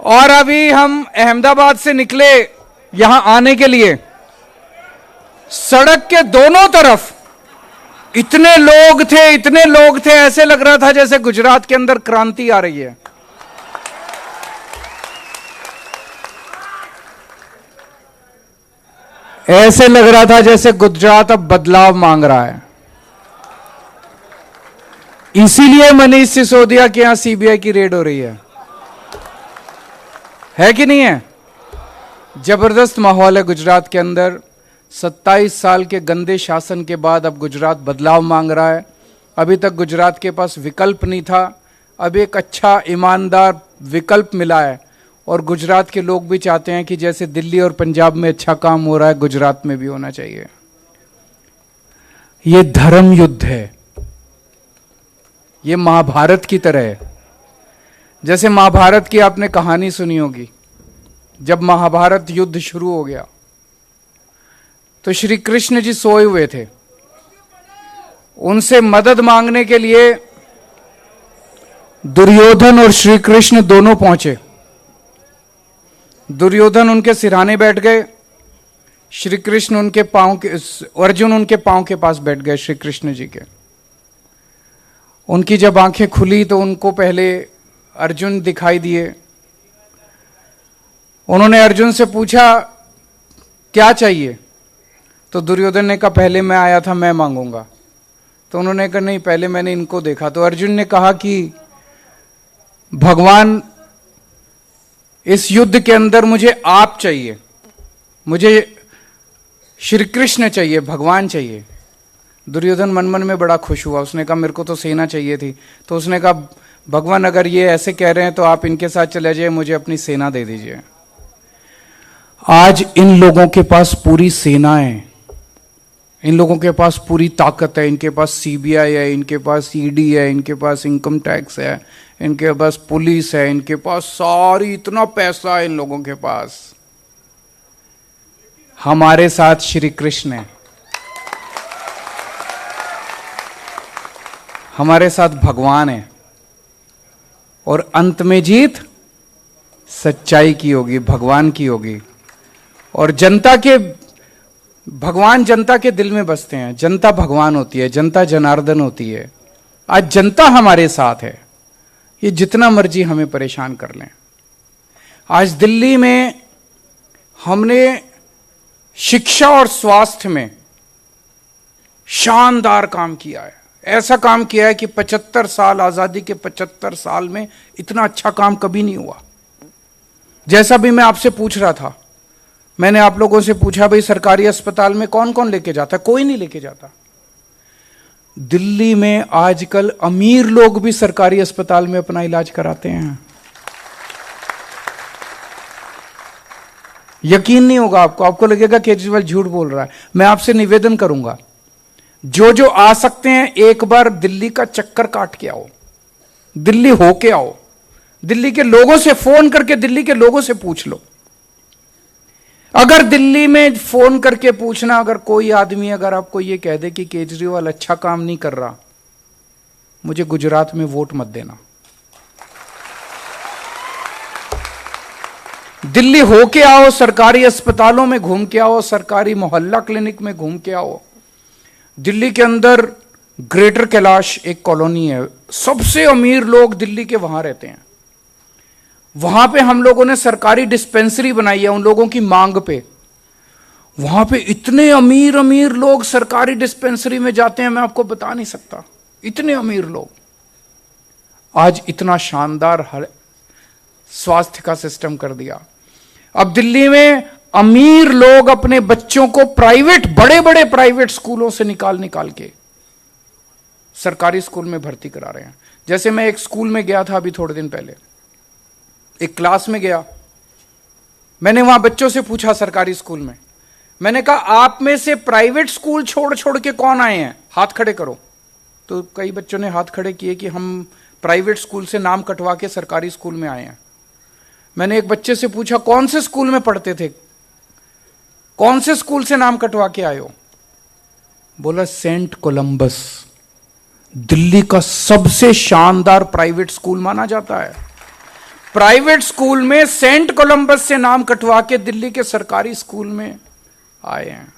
और अभी हम अहमदाबाद से निकले यहां आने के लिए, सड़क के दोनों तरफ इतने लोग थे, ऐसे लग रहा था जैसे गुजरात के अंदर क्रांति आ रही है। ऐसे लग रहा था जैसे गुजरात अब बदलाव मांग रहा है। इसीलिए मनीष सिसोदिया के यहां सीबीआई की रेड हो रही है कि नहीं है? जबरदस्त माहौल है गुजरात के अंदर। 27 साल के गंदे शासन के बाद अब गुजरात बदलाव मांग रहा है। अभी तक गुजरात के पास विकल्प नहीं था, अब एक अच्छा ईमानदार विकल्प मिला है। और गुजरात के लोग भी चाहते हैं कि जैसे दिल्ली और पंजाब में अच्छा काम हो रहा है, गुजरात में भी होना चाहिए। ये धर्म युद्ध है, ये महाभारत की तरह है। जैसे महाभारत की आपने कहानी सुनी होगी, जब महाभारत युद्ध शुरू हो गया तो श्री कृष्ण जी सोए हुए थे। उनसे मदद मांगने के लिए दुर्योधन और श्री कृष्ण दोनों पहुंचे। दुर्योधन उनके सिरहाने बैठ गए, श्री कृष्ण उनके पांव के, अर्जुन उनके पांव के पास बैठ गए श्री कृष्ण जी के। उनकी जब आंखें खुली तो उनको पहले अर्जुन दिखाई दिए। उन्होंने अर्जुन से पूछा क्या चाहिए? तो दुर्योधन ने कहा पहले मैं आया था, मैं मांगूंगा। तो उन्होंने कहा नहीं, पहले मैंने इनको देखा। तो अर्जुन ने कहा कि भगवान, इस युद्ध के अंदर मुझे आप चाहिए, मुझे श्री कृष्ण चाहिए, भगवान चाहिए। दुर्योधन मन मन में बड़ा खुश हुआ। उसने कहा मेरे को तो सेना चाहिए थी। तो उसने कहा भगवान अगर ये ऐसे कह रहे हैं तो आप इनके साथ चले जाइए, मुझे अपनी सेना दे दीजिए। आज इन लोगों के पास पूरी सेना है, इन लोगों के पास पूरी ताकत है। इनके पास सीबीआई है, इनके पास ईडी है, इनके पास इनकम टैक्स है, इनके पास पुलिस है, इनके पास सारी, इतना पैसा है इन लोगों के पास। हमारे साथ श्री कृष्ण है, हमारे साथ भगवान है। और अंत में जीत सच्चाई की होगी, भगवान की होगी। और भगवान जनता के दिल में बसते हैं। जनता भगवान होती है, जनता जनार्दन होती है। आज जनता हमारे साथ है, ये जितना मर्जी हमें परेशान कर लें। आज दिल्ली में हमने शिक्षा और स्वास्थ्य में शानदार काम किया है। ऐसा काम किया है कि 75 साल, आजादी के 75 साल में इतना अच्छा काम कभी नहीं हुआ। जैसा भी मैं आपसे पूछ रहा था, मैंने आप लोगों से पूछा भाई सरकारी अस्पताल में कौन कौन लेके जाता है? कोई नहीं लेके जाता। दिल्ली में आजकल अमीर लोग भी सरकारी अस्पताल में अपना इलाज कराते हैं। यकीन नहीं होगा आपको, आपको लगेगा केजरीवाल झूठ बोल रहा है। मैं आपसे निवेदन करूंगा, जो जो आ सकते हैं एक बार दिल्ली का चक्कर काट के आओ, दिल्ली होके आओ, दिल्ली के लोगों से फोन करके दिल्ली के लोगों से पूछ लो। अगर दिल्ली में फोन करके पूछना, अगर कोई आदमी अगर आपको यह कह दे कि केजरीवाल अच्छा काम नहीं कर रहा, मुझे गुजरात में वोट मत देना। दिल्ली होके आओ, सरकारी अस्पतालों में घूम के आओ, सरकारी मोहल्ला क्लिनिक में घूम के आओ। दिल्ली के अंदर ग्रेटर कैलाश एक कॉलोनी है, सबसे अमीर लोग दिल्ली के वहां रहते हैं। वहां पे हम लोगों ने सरकारी डिस्पेंसरी बनाई है उन लोगों की मांग पे। वहां पे इतने अमीर अमीर लोग सरकारी डिस्पेंसरी में जाते हैं, मैं आपको बता नहीं सकता, इतने अमीर लोग। आज इतना शानदार स्वास्थ्य का सिस्टम कर दिया। अब दिल्ली में अमीर लोग अपने बच्चों को प्राइवेट, बड़े बड़े प्राइवेट स्कूलों से निकाल के सरकारी स्कूल में भर्ती करा रहे हैं। जैसे मैं एक स्कूल में गया था अभी थोड़े दिन पहले, एक क्लास में गया, मैंने वहां बच्चों से पूछा सरकारी स्कूल में, मैंने कहा आप में से प्राइवेट स्कूल छोड़ छोड़ के कौन आए हैं, हाथ खड़े करो। तो कई बच्चों ने हाथ खड़े किए कि हम प्राइवेट स्कूल से नाम कटवा के सरकारी स्कूल में आए हैं। मैंने एक बच्चे से पूछा कौन से स्कूल में पढ़ते थे, कौन से स्कूल से नाम कटवा के आए हो? बोला सेंट कोलंबस, दिल्ली का सबसे शानदार प्राइवेट स्कूल माना जाता है। प्राइवेट स्कूल में सेंट कोलंबस से नाम कटवा के दिल्ली के सरकारी स्कूल में आए हैं।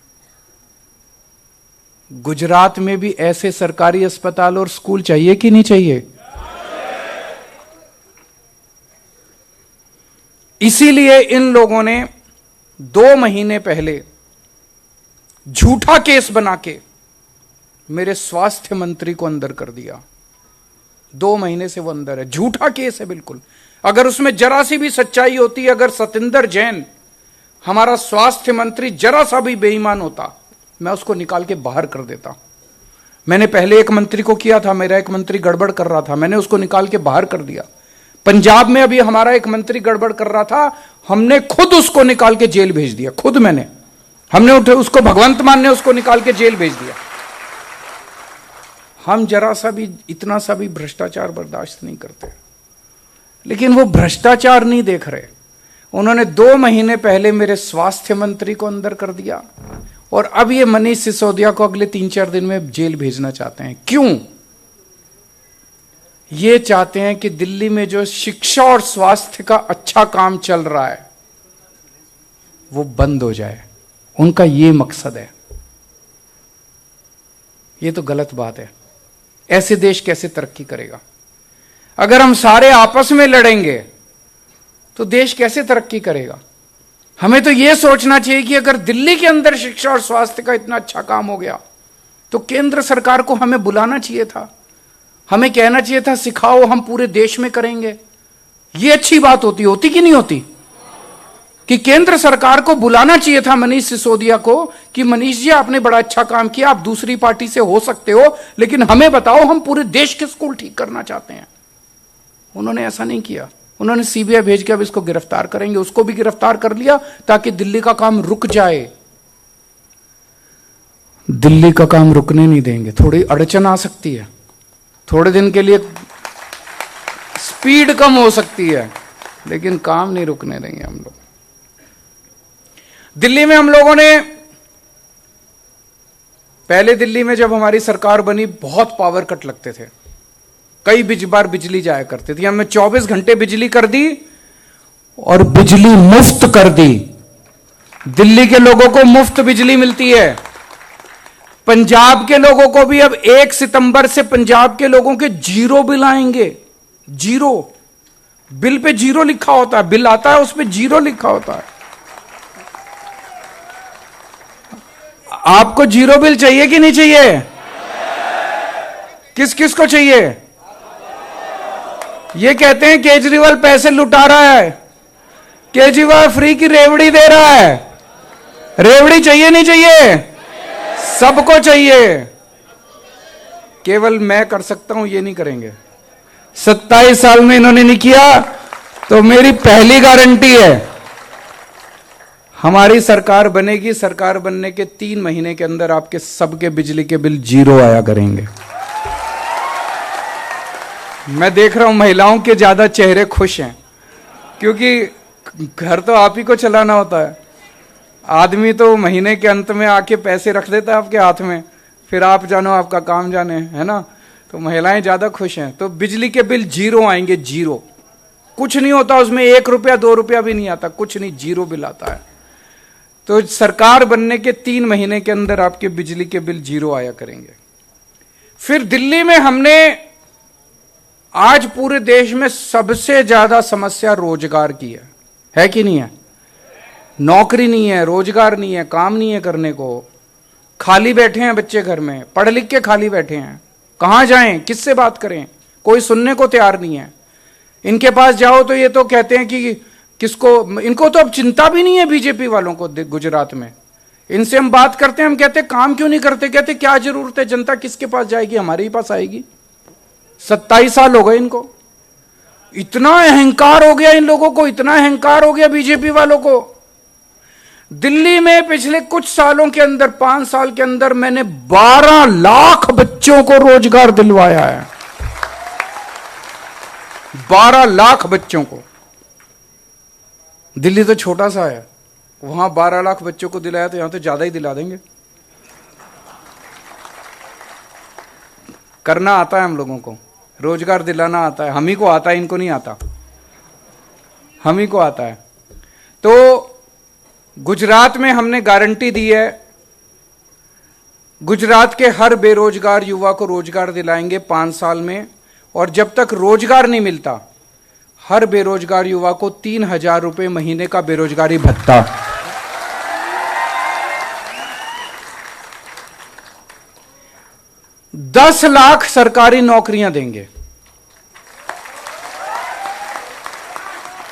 गुजरात में भी ऐसे सरकारी अस्पताल और स्कूल चाहिए कि नहीं चाहिए? इसीलिए इन लोगों ने 2 महीने पहले झूठा केस बना के मेरे स्वास्थ्य मंत्री को अंदर कर दिया। 2 महीने से वो अंदर है, झूठा केस है बिल्कुल। अगर उसमें जरा सी भी सच्चाई होती, अगर सतिंदर जैन हमारा स्वास्थ्य मंत्री जरा सा भी बेईमान होता, मैं उसको निकाल के बाहर कर देता। मैंने पहले एक मंत्री को किया था, मेरा एक मंत्री गड़बड़ कर रहा था, मैंने उसको निकाल के बाहर कर दिया। पंजाब में अभी हमारा एक मंत्री गड़बड़ कर रहा था, हमने खुद उसको निकाल के जेल भेज दिया, खुद हमने उसको भगवंत मान ने उसको निकाल के जेल भेज दिया। हम जरा सा भी, इतना सा भी भ्रष्टाचार बर्दाश्त नहीं करते। लेकिन वो भ्रष्टाचार नहीं देख रहे। उन्होंने 2 महीने पहले मेरे स्वास्थ्य मंत्री को अंदर कर दिया और अब ये मनीष सिसोदिया को अगले 3-4 दिन में जेल भेजना चाहते हैं। क्यों? ये चाहते हैं कि दिल्ली में जो शिक्षा और स्वास्थ्य का अच्छा काम चल रहा है वो बंद हो जाए। उनका ये मकसद है। ये तो गलत बात है। ऐसे देश कैसे तरक्की करेगा? अगर हम सारे आपस में लड़ेंगे तो देश कैसे तरक्की करेगा? हमें तो यह सोचना चाहिए कि अगर दिल्ली के अंदर शिक्षा और स्वास्थ्य का इतना अच्छा काम हो गया तो केंद्र सरकार को हमें बुलाना चाहिए था, हमें कहना चाहिए था सिखाओ, हम पूरे देश में करेंगे। यह अच्छी बात होती कि नहीं होती? कि केंद्र सरकार को बुलाना चाहिए था मनीष सिसोदिया को कि मनीष जी आपने बड़ा अच्छा काम किया, आप दूसरी पार्टी से हो सकते हो, लेकिन हमें बताओ, हम पूरे देश के स्कूल ठीक करना चाहते हैं। उन्होंने ऐसा नहीं किया। उन्होंने सीबीआई भेज के अब इसको गिरफ्तार करेंगे, उसको भी गिरफ्तार कर लिया ताकि दिल्ली का काम रुक जाए। दिल्ली का काम रुकने नहीं देंगे। थोड़ी अड़चन आ सकती है, थोड़े दिन के लिए स्पीड कम हो सकती है, लेकिन काम नहीं रुकने देंगे हम लोग। दिल्ली में हम लोगों ने पहले, दिल्ली में जब हमारी सरकार बनी बहुत पावर कट लगते थे, कई बार बिजली जाया करती थी। हमने 24 घंटे बिजली कर दी और बिजली मुफ्त कर दी। दिल्ली के लोगों को मुफ्त बिजली मिलती है। पंजाब के लोगों को भी अब 1 सितंबर से पंजाब के लोगों के 0 बिल आएंगे। 0 बिल पे 0 लिखा होता है, बिल आता है उस पे 0 लिखा होता है। आपको 0 बिल चाहिए कि नहीं चाहिए? किस किस को चाहिए? ये कहते हैं केजरीवाल पैसे लुटा रहा है, केजरीवाल फ्री की रेवड़ी दे रहा है। रेवड़ी चाहिए नहीं चाहिए? सबको चाहिए। केवल मैं कर सकता हूं, ये नहीं करेंगे। 27 साल में इन्होंने नहीं किया, तो मेरी पहली गारंटी है हमारी सरकार बनेगी। सरकार बनने के 3 महीने के अंदर आपके सबके बिजली के बिल 0 आया करेंगे। मैं देख रहा हूं महिलाओं के ज्यादा चेहरे खुश हैं, क्योंकि घर तो आप ही को चलाना होता है। आदमी तो महीने के अंत में आके पैसे रख देता है आपके हाथ में, फिर आप जानो आपका काम जाने, है ना? तो महिलाएं ज्यादा खुश हैं। तो बिजली के बिल 0 आएंगे। 0 कुछ नहीं होता उसमें, 1 रुपया 2 रुपया भी नहीं आता, कुछ नहीं, 0 बिल आता है। तो सरकार बनने के 3 महीने के अंदर आपके बिजली के बिल 0 आया करेंगे। फिर दिल्ली में हमने आज पूरे देश में सबसे ज्यादा समस्या रोजगार की है कि नहीं है? नौकरी नहीं है, रोजगार नहीं है, काम नहीं है करने को। खाली बैठे हैं बच्चे घर में, पढ़ लिख के खाली बैठे हैं। कहां जाएं, किससे बात करें? कोई सुनने को तैयार नहीं है। इनके पास जाओ तो ये तो कहते हैं कि किसको, इनको तो अब चिंता भी नहीं है बीजेपी वालों को। गुजरात में इनसे हम बात करते हैं, हम कहते हैं काम क्यों नहीं करते? कहते क्या जरूरत है, जनता किसके पास जाएगी? हमारे ही पास आएगी। 27 साल हो गए इनको। इतना अहंकार हो गया इन लोगों को, इतना अहंकार हो गया बीजेपी वालों को। दिल्ली में पिछले कुछ सालों के अंदर, 5 साल के अंदर, मैंने 12 लाख बच्चों को रोजगार दिलवाया है। 12 लाख बच्चों को। दिल्ली तो छोटा सा है, वहां 12 लाख बच्चों को दिलाया तो यहां तो ज्यादा ही दिला देंगे। करना आता है हम लोगों को, रोजगार दिलाना आता है। हम ही को आता है, इनको नहीं आता। हम ही को आता है। तो गुजरात में हमने गारंटी दी है, गुजरात के हर बेरोजगार युवा को रोजगार दिलाएंगे 5 साल में, और जब तक रोजगार नहीं मिलता हर बेरोजगार युवा को 3,000 रुपए महीने का बेरोजगारी भत्ता। दस लाख सरकारी नौकरियां देंगे।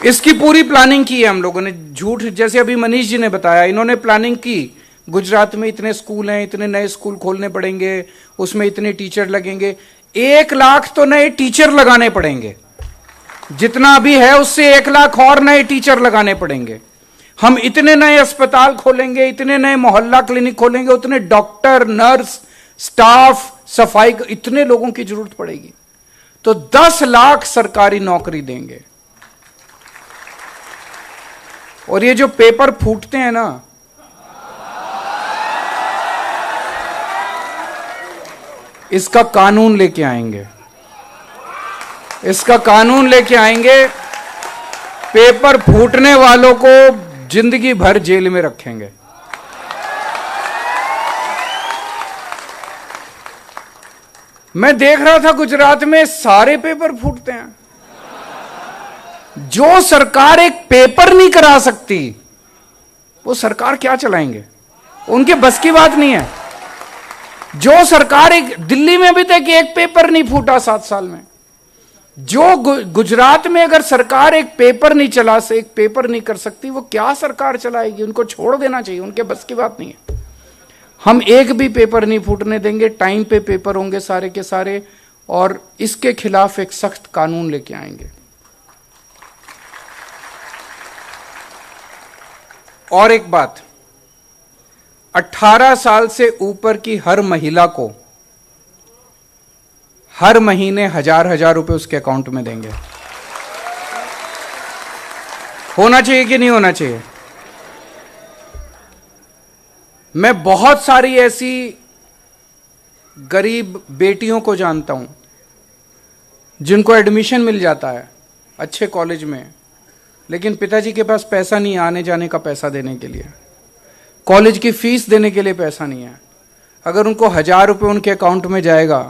इसकी पूरी प्लानिंग की है हम लोगों ने, झूठ जैसे अभी मनीष जी ने बताया, इन्होंने प्लानिंग की। गुजरात में इतने स्कूल हैं, इतने नए स्कूल खोलने पड़ेंगे, उसमें इतने टीचर लगेंगे। 1 लाख तो नए टीचर लगाने पड़ेंगे, जितना अभी है उससे 1 लाख और नए टीचर लगाने पड़ेंगे। हम इतने नए अस्पताल खोलेंगे, इतने नए मोहल्ला क्लिनिक खोलेंगे, उतने डॉक्टर, नर्स, स्टाफ, सफाई, इतने लोगों की जरूरत पड़ेगी। तो 10 लाख सरकारी नौकरी देंगे। और ये जो पेपर फूटते हैं ना, इसका कानून लेके आएंगे, इसका कानून लेके आएंगे। पेपर फूटने वालों को जिंदगी भर जेल में रखेंगे। मैं देख रहा था गुजरात में सारे पेपर फूटते हैं। जो सरकार एक पेपर नहीं करा सकती वो सरकार क्या चलाएंगे, उनके बस की बात नहीं है। जो सरकार एक, दिल्ली में अभी तक एक पेपर नहीं फूटा 7 साल में। जो गुजरात में अगर सरकार एक पेपर नहीं चला से एक पेपर नहीं कर सकती, वो क्या सरकार चलाएगी। उनको छोड़ देना चाहिए, उनके बस की बात नहीं है। हम एक भी पेपर नहीं फूटने देंगे, टाइम पे पेपर होंगे सारे के सारे, और इसके खिलाफ एक सख्त कानून लेके आएंगे। और एक बात, 18 साल से ऊपर की हर महिला को हर महीने 1,000 रुपए उसके अकाउंट में देंगे। होना चाहिए कि नहीं होना चाहिए? मैं बहुत सारी ऐसी गरीब बेटियों को जानता हूं जिनको एडमिशन मिल जाता है अच्छे कॉलेज में, लेकिन पिताजी के पास पैसा नहीं है आने जाने का पैसा देने के लिए, कॉलेज की फीस देने के लिए पैसा नहीं है। अगर उनको 1,000 रुपए उनके अकाउंट में जाएगा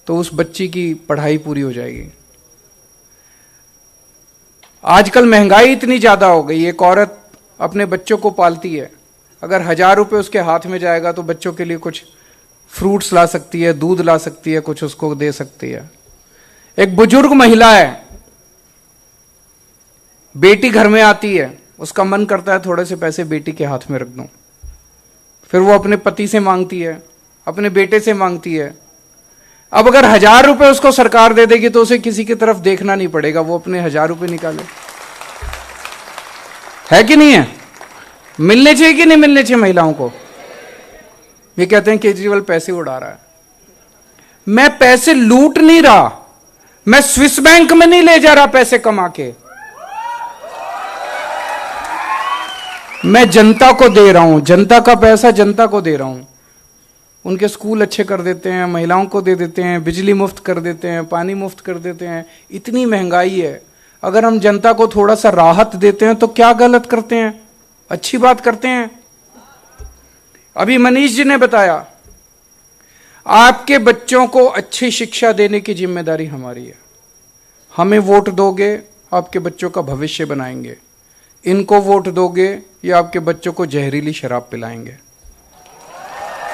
तो उस बच्ची की पढ़ाई पूरी हो जाएगी। आजकल महंगाई इतनी ज्यादा हो गई, एक औरत अपने बच्चों को पालती है, अगर 1,000 रुपए उसके हाथ में जाएगा तो बच्चों के लिए कुछ फ्रूट्स ला सकती है, दूध ला सकती है, कुछ उसको दे सकती है। एक बुजुर्ग महिला है, बेटी घर में आती है, उसका मन करता है थोड़े से पैसे बेटी के हाथ में रख दूं, फिर वो अपने पति से मांगती है, अपने बेटे से मांगती है। अब अगर 1,000 रुपए उसको सरकार दे देगी तो उसे किसी की तरफ देखना नहीं पड़ेगा, वो अपने 1,000 रुपए निकाले। है कि नहीं है? मिलने चाहिए कि नहीं मिलने चाहिए महिलाओं को? ये कहते हैं केजरीवाल पैसे उड़ा रहा है। मैं पैसे लूट नहीं रहा, मैं स्विस बैंक में नहीं ले जा रहा पैसे कमा के, मैं जनता को दे रहा हूं, जनता का पैसा जनता को दे रहा हूं। उनके स्कूल अच्छे कर देते हैं, महिलाओं को दे देते हैं, बिजली मुफ्त कर देते हैं, पानी मुफ्त कर देते हैं। इतनी महंगाई है, अगर हम जनता को थोड़ा सा राहत देते हैं तो क्या गलत करते हैं, अच्छी बात करते हैं। अभी मनीष जी ने बताया, आपके बच्चों को अच्छी शिक्षा देने की जिम्मेदारी हमारी है। हमें वोट दोगे, आपके बच्चों का भविष्य बनाएंगे। इनको वोट दोगे, ये आपके बच्चों को जहरीली शराब पिलाएंगे।